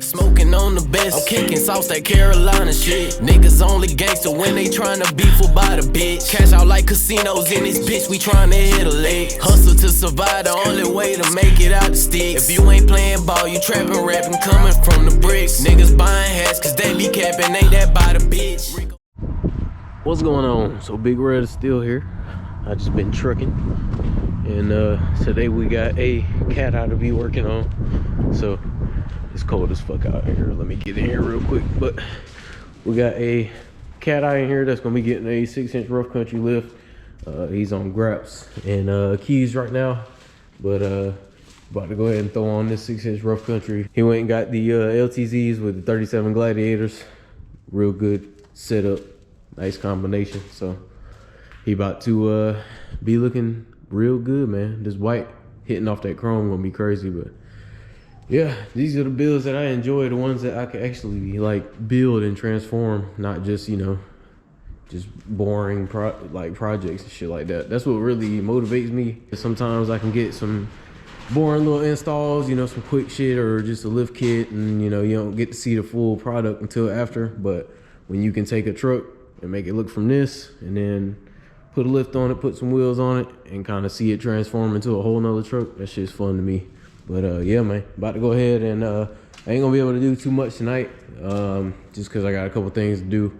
Smoking on the best, I'm kicking sauce that Carolina shit. Niggas only gangster when they tryna beef by the bitch. Cash out like casinos in this bitch, we tryna hit a leg. Hustle to survive, the only way to make it out the sticks. If you ain't playing ball, you trapping, rapping, coming from the bricks. Niggas buying hats, cause they be capping, ain't that by the bitch. What's going on? So Big Red is still here. I just been trucking, and today we got a CATEYE to be working on. So it's cold as fuck out here. Let me get in here real quick. But we got a CATEYE in here that's gonna be getting a 6-inch rough country lift. He's on graps and keys right now, but about to go ahead and throw on this 6-inch rough country. He went and got the LTZs with the 37 Gladiators. Real good setup, nice combination. So he about to be looking real good, man. This white hitting off that chrome gonna be crazy. But yeah, these are the builds that I enjoy, the ones that I can actually like build and transform, not just, you know, just boring projects and shit like that. That's what really motivates me. Sometimes I can get some boring little installs, you know, some quick shit or just a lift kit, and you know, you don't get to see the full product until after. But when you can take a truck and make it look from this and then put a lift on it, put some wheels on it, and kind of see it transform into a whole nother truck, that shit's fun to me. But yeah, man, about to go ahead and I ain't gonna be able to do too much tonight, just because I got a couple things to do.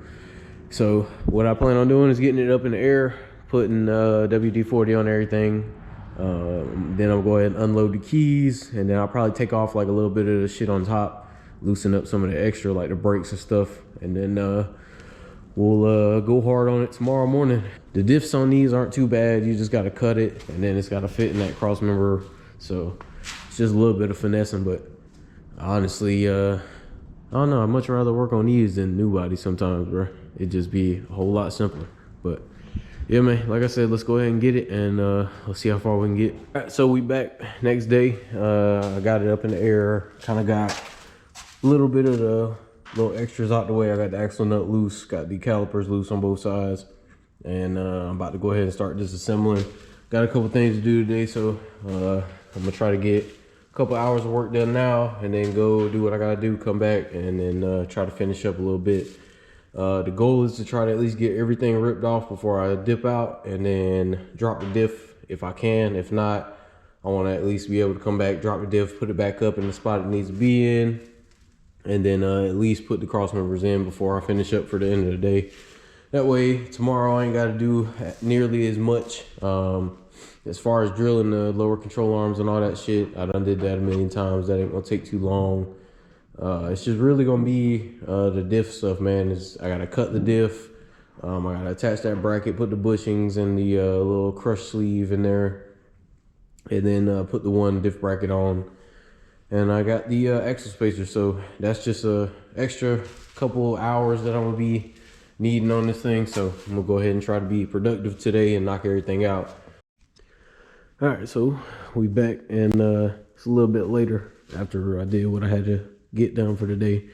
So what I plan on doing is getting it up in the air, putting WD-40 on everything. Then I'll go ahead and unload the keys, and then I'll probably take off like a little bit of the shit on top, loosen up some of the extra like the brakes and stuff, and then we'll go hard on it tomorrow morning. The diffs on these aren't too bad. You just got to cut it, and then it's got to fit in that cross member. So it's just a little bit of finessing, but honestly, I don't know. I'd much rather work on these than new bodies sometimes, bro. It'd just be a whole lot simpler. But yeah, man, like I said, let's go ahead and get it, and let's see how far we can get. All right, so we back next day. I got it up in the air, kind of got a little bit of the little extras out the way. I got the axle nut loose, got the calipers loose on both sides, and I'm about to go ahead and start disassembling. Got a couple things to do today, so I'm gonna try to get a couple hours of work done now, and then go do what I gotta do, come back, and then try to finish up a little bit. The goal is to try to at least get everything ripped off before I dip out, and then drop the diff if I can. If not, I want to at least be able to come back, drop the diff, put it back up in the spot it needs to be in, and then at least put the cross members in before I finish up for the end of the day. That way tomorrow I ain't got to do nearly as much. As far as drilling the lower control arms and all that shit, I done did that a million times. That ain't gonna take too long. It's just really gonna be the diff stuff, man. I gotta cut the diff, I gotta attach that bracket, put the bushings and the little crush sleeve in there, and then put the one diff bracket on. And I got the axle spacer, so that's just a extra couple hours that I'm gonna be needing on this thing. So I'm gonna go ahead and try to be productive today and knock everything out. All right, so we back, and it's a little bit later after I did what I had to get done for the day.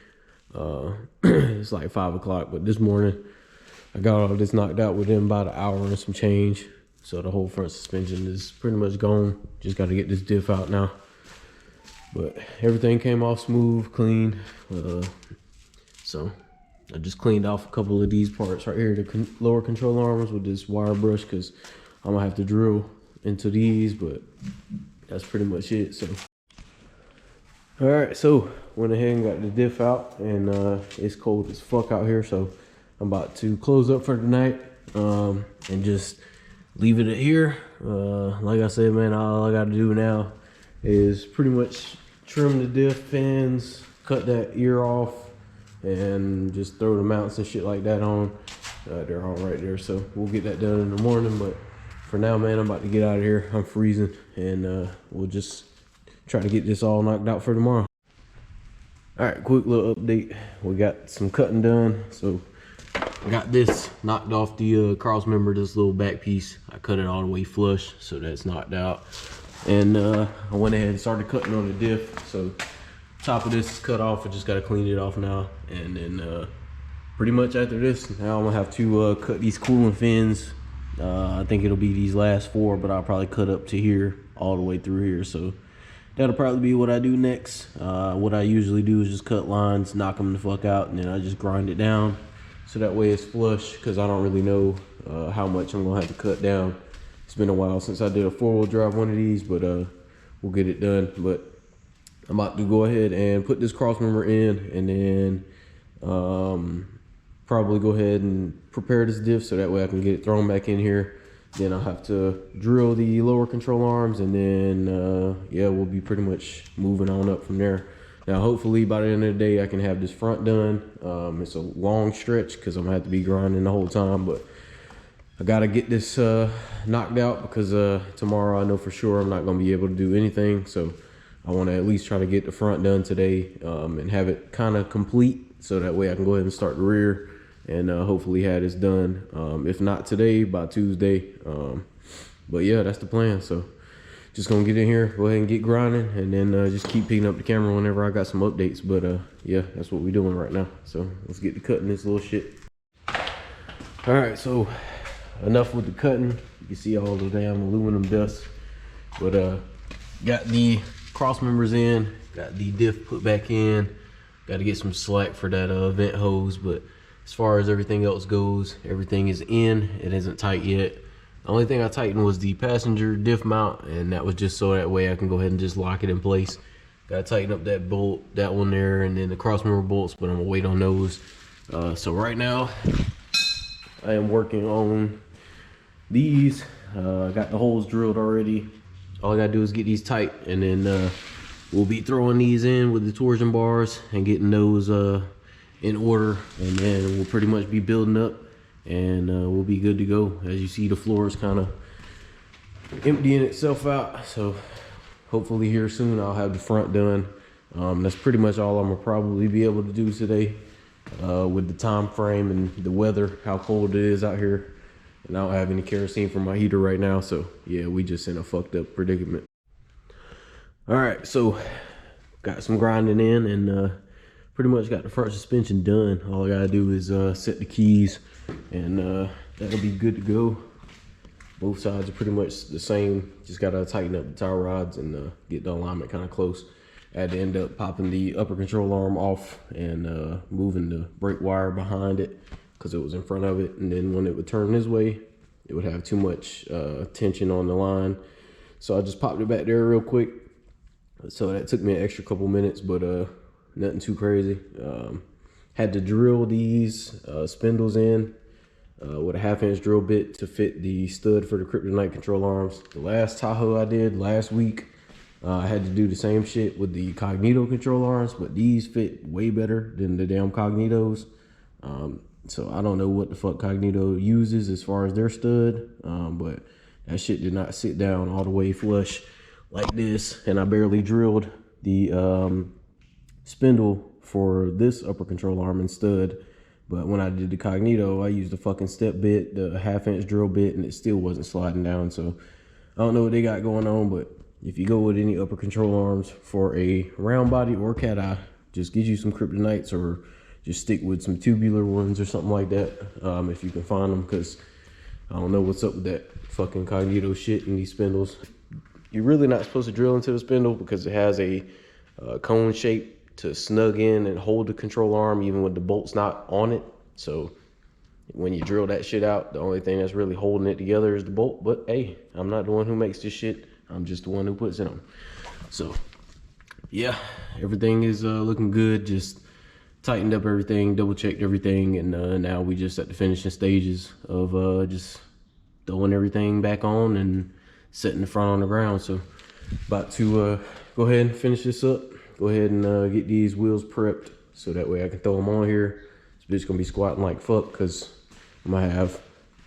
It's like 5 o'clock, but this morning I got all this knocked out within about an hour and some change. So the whole front suspension is pretty much gone. Just got to get this diff out now. But everything came off smooth, clean. So I just cleaned off a couple of these parts right here, the lower control arms, with this wire brush, because I'm gonna have to drill into these, but that's pretty much it. So all right, so went ahead and got the diff out, and it's cold as fuck out here, so I'm about to close up for the night, and just leave it at here. Like I said, man, all I gotta do now is pretty much trim the diff pins, cut that ear off, and just throw the mounts and shit like that on. They're all right there, so we'll get that done in the morning. But for now, man, I'm about to get out of here. I'm freezing, and we'll just try to get this all knocked out for tomorrow. All right, quick little update. We got some cutting done. So I got this knocked off the cross member, this little back piece. I cut it all the way flush, so that's knocked out. And I went ahead and started cutting on the diff. So top of this is cut off. I just gotta clean it off now. And then pretty much after this, now I'm gonna have to cut these cooling fins. I think it'll be these last 4, but I'll probably cut up to here, all the way through here. So that'll probably be what I do next. What I usually do is just cut lines, knock them the fuck out, and then I just grind it down. So that way it's flush, because I don't really know how much I'm gonna have to cut down. It's been a while since I did a 4-wheel drive one of these, but we'll get it done. But I'm about to go ahead and put this cross member in, and then probably go ahead and prepare this diff so that way I can get it thrown back in here. Then I'll have to drill the lower control arms, and then yeah, we'll be pretty much moving on up from there. Now hopefully by the end of the day I can have this front done. It's a long stretch because I'm gonna have to be grinding the whole time, but I gotta get this knocked out because tomorrow I know for sure I'm not gonna be able to do anything. So I want to at least try to get the front done today and have it kind of complete, so that way I can go ahead and start the rear and hopefully have this done. If not today, by Tuesday. But yeah, that's the plan. So just gonna get in here, go ahead and get grinding, and then just keep picking up the camera whenever I got some updates. But yeah, that's what we're doing right now. So let's get to cutting this little shit. All right, so enough with the cutting. You can see all the damn aluminum dust. But got the cross members in, got the diff put back in. Got to get some slack for that vent hose, but as far as everything else goes, everything is in. It isn't tight yet. The only thing I tightened was the passenger diff mount, and that was just so that way I can go ahead and just lock it in place. Got to tighten up that bolt, that one there, and then the cross member bolts, but I'm gonna wait on those. So right now I am working on these. Got the holes drilled already. All I gotta do is get these tight, and then we'll be throwing these in with the torsion bars and getting those in order, and then we'll pretty much be building up, and we'll be good to go. As you see, the floor is kind of emptying itself out, so hopefully here soon I'll have the front done. That's pretty much all I'm gonna probably be able to do today with the time frame and the weather, how cold it is out here. And I don't have any kerosene for my heater right now, so yeah, we just in a fucked up predicament. All right, so got some grinding in, and pretty much got the front suspension done. All I gotta do is set the keys, and that'll be good to go. Both sides are pretty much the same. Just gotta tighten up the towel rods and get the alignment kind of close. I had to end up popping the upper control arm off and moving the brake wire behind it because it was in front of it. And then when it would turn this way, it would have too much tension on the line. So I just popped it back there real quick. So that took me an extra couple minutes, but nothing too crazy. Had to drill these spindles in with a 1/2-inch drill bit to fit the stud for the kryptonite control arms. The last Tahoe I did last week, I had to do the same shit with the Cognito control arms, but these fit way better than the damn Cognitos. So I don't know what the fuck Cognito uses as far as their stud, but that shit did not sit down all the way flush like this, and I barely drilled the spindle for this upper control arm and stud. But when I did the Cognito, I used the fucking step bit, the 1/2-inch drill bit, and it still wasn't sliding down. So I don't know what they got going on, but if you go with any upper control arms for a round body or CATEYE, just get you some kryptonites, or just stick with some tubular ones or something like that, if you can find them, because I don't know what's up with that fucking Cognito shit in these spindles. You're really not supposed to drill into the spindle because it has a cone shape to snug in and hold the control arm even with the bolts not on it. So when you drill that shit out, the only thing that's really holding it together is the bolt. But hey, I'm not the one who makes this shit. I'm just the one who puts it on. So yeah, everything is looking good. Just tightened up everything, double checked everything, and now we just at the finishing stages of just throwing everything back on and setting the front on the ground. So about to go ahead and finish this up. Go ahead and get these wheels prepped so that way I can throw them on here. This bitch gonna be squatting like fuck because I might have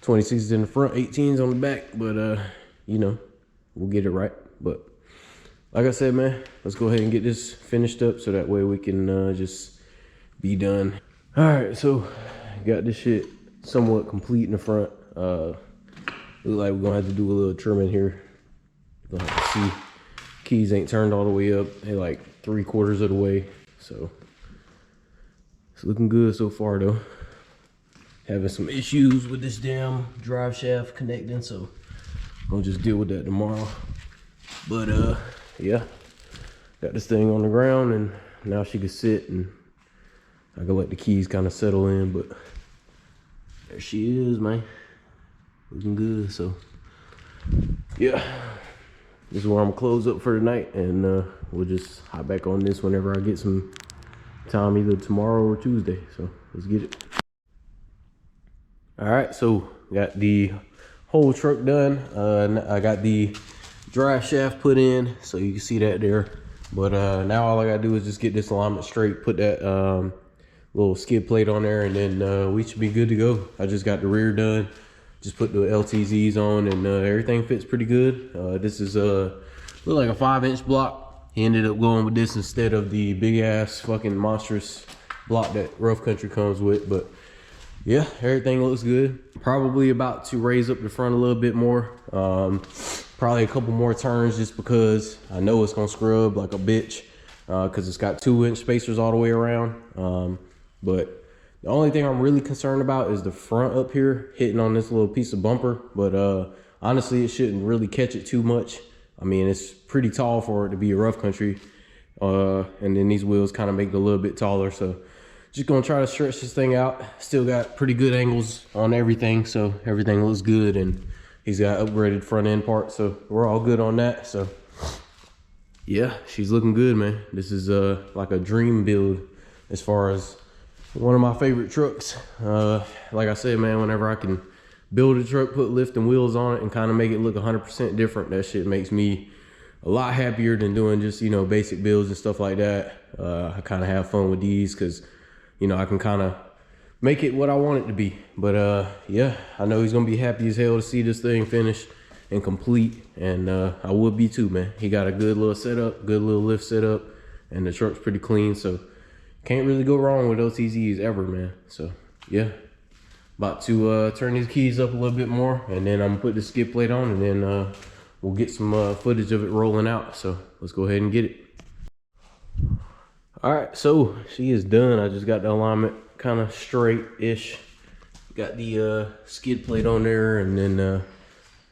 26s in the front, 18s on the back, but you know, we'll get it right. But like I said, man, let's go ahead and get this finished up so that way we can just be done. All right, so got this shit somewhat complete in the front. Look like we're gonna have to do a little trimming here. Gonna have to see. Keys ain't turned all the way up. They're like 3/4 of the way. So it's looking good so far though. Having some issues with this damn drive shaft connecting, so I'll just deal with that tomorrow. But yeah, got this thing on the ground, and now she can sit and I can let the keys kind of settle in. But there she is, man, looking good. So yeah, this is where I'm gonna close up for tonight, and we'll just hop back on this whenever I get some time, either tomorrow or Tuesday. So let's get it. All right, so got the whole truck done. I got the drive shaft put in, so you can see that there. But now all I gotta do is just get this alignment straight, put that little skid plate on there, and then we should be good to go. I just got the rear done, just put the LTZs on, and everything fits pretty good. This is look like a 5-inch block. He ended up going with this instead of the big ass fucking monstrous block that Rough Country comes with. But yeah, everything looks good. Probably about to raise up the front a little bit more. Probably a couple more turns, just because I know it's gonna scrub like a bitch, because it's got 2-inch spacers all the way around. But the only thing I'm really concerned about is the front up here hitting on this little piece of bumper. But honestly, it shouldn't really catch it too much. I mean, it's pretty tall for it to be a Rough Country. And then these wheels kind of make it a little bit taller. So just gonna try to stretch this thing out. Still got pretty good angles on everything, so everything looks good. And he's got upgraded front end parts, so we're all good on that. So yeah, she's looking good, man. This is like a dream build as far as one of my favorite trucks. Like I said, man, whenever I can build a truck, put lift and wheels on it, and kind of make it look 100% different, that shit makes me a lot happier than doing just, you know, basic builds and stuff like that. I kind of have fun with these because, you know, I can kind of make it what I want it to be. But yeah, I know he's gonna be happy as hell to see this thing finished and complete, and I would be too, man. He got a good little setup, good little lift setup, and the truck's pretty clean, so can't really go wrong with LTZs ever, man. So yeah, about to turn these keys up a little bit more, and then I'm gonna put the skid plate on, and then we'll get some footage of it rolling out. So let's go ahead and get it. All right, so she is done. I just got the alignment kind of straight-ish. Got the skid plate on there, and then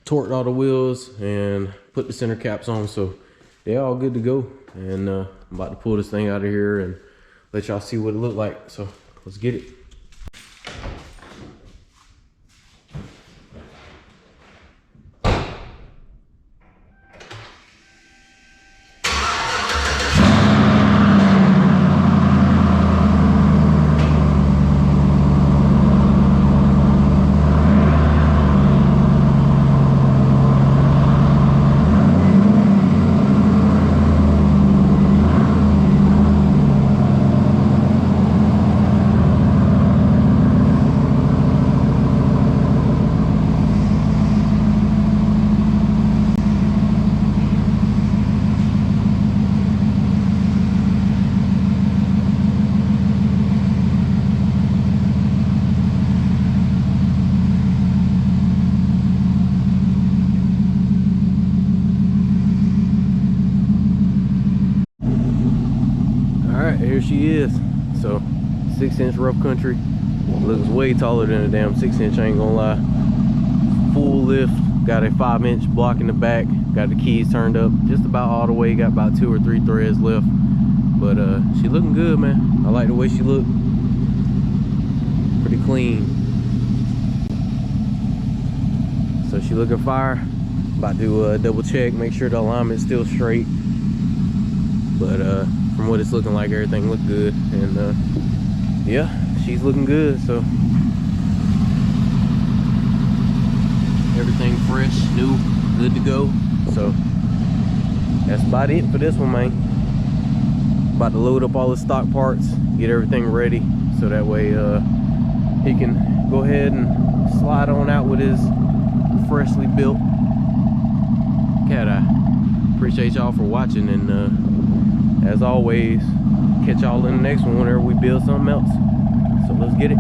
torqued all the wheels and put the center caps on. So they're all good to go. And I'm about to pull this thing out of here and let y'all see what it looked like. So let's get it. Here she is. So 6-inch Rough Country, looks way taller than a damn 6-inch, I ain't gonna lie. Full lift, got a 5-inch block in the back, got the keys turned up just about all the way, got about 2 or 3 threads left. But she looking good, man. I like the way she look. Pretty clean. So she looking fire. About to double check, make sure the alignment's still straight. But from what it's looking like, everything looked good. And yeah, she's looking good. So everything fresh, new, good to go. So that's about it for this one, man. About to load up all the stock parts, get everything ready, so that way he can go ahead and slide on out with his freshly built CATEYE. Appreciate y'all for watching, and as always, catch y'all in the next one whenever we build something else. So let's get it.